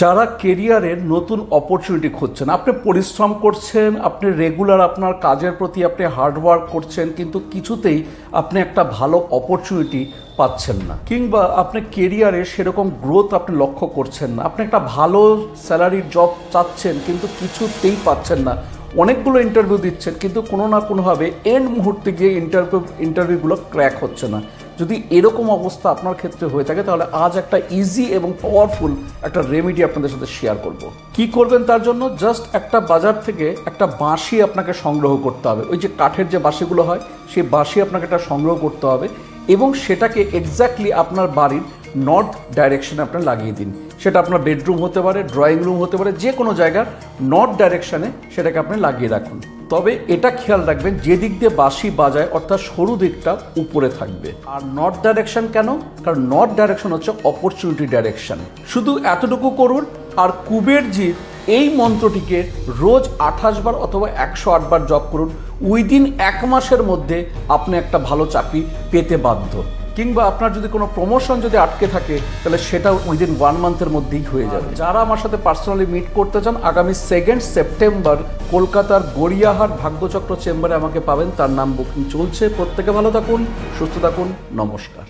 যারা কেরিয়ারের নতুন অপরচুনিটি খুঁজছেন, আপনি পরিশ্রম করছেন, আপনি রেগুলার আপনার কাজের প্রতি আপনি হার্ডওয়ার্ক করছেন, কিন্তু কিছুতেই আপনি একটা ভালো অপরচুনিটি পাচ্ছেন না, কিংবা আপনি কেরিয়ারে সেরকম গ্রোথ আপনি লক্ষ্য করছেন না, আপনি একটা ভালো স্যালারির জব চাচ্ছেন কিন্তু কিছুতেই পাচ্ছেন না, অনেকগুলো ইন্টারভিউ দিচ্ছেন কিন্তু কোনো না কোনোভাবে এন্ড মুহূর্তে গিয়ে ইন্টারভিউগুলো ক্র্যাক হচ্ছে না। যদি এরকম অবস্থা আপনার ক্ষেত্রে হয়ে থাকে তাহলে আজ একটা ইজি এবং পাওয়ারফুল একটা রেমেডি আপনাদের সাথে শেয়ার করব। কি করবেন তার জন্য? জাস্ট একটা বাজার থেকে একটা বাঁশি আপনাকে সংগ্রহ করতে হবে। ওই যে কাঠের যে বাঁশিগুলো হয় সেই বাঁশি আপনাকে একটা সংগ্রহ করতে হবে এবং সেটাকে এক্স্যাক্টলি আপনার বাড়ির নর্থ ডাইরেকশনে আপনি লাগিয়ে দিন। সেটা আপনার বেডরুম হতে পারে, ড্রয়িং রুম হতে পারে, যে কোনো জায়গার নর্থ ডাইরেকশনে সেটাকে আপনি লাগিয়ে রাখুন। তবে এটা খেয়াল রাখবেন যে দিক দিয়ে বাঁশি বাজায় অর্থাৎ সরু দিকটা উপরে থাকবে। আর নর্থ ডাইরেকশন কেন? কারণ নর্থ ডাইরেকশন হচ্ছে অপরচুনিটি ডাইরেকশন। শুধু এতটুকু করুন আর কুবেরজির এই মন্ত্রটিকে রোজ 28 বার অথবা 108 বার জপ করুন। উইদিন 1 মাসের মধ্যে আপনি একটা ভালো চাকরি পেতে বাধ্য। কিংবা আপনার যদি কোনো প্রমোশন যদি আটকে থাকে তাহলে সেটা উইদিন 1 মান্থের মধ্যেই হয়ে যাবে। যারা আমার সাথে পার্সোনালি মিট করতে চান, আগামী 2 সেপ্টেম্বর কলকাতার গড়িয়াহাট ভাগ্যচক্র চেম্বারে আমাকে পাবেন। তার নাম বুকিং চলছে। প্রত্যেকে ভালো থাকুন, সুস্থ থাকুন, নমস্কার।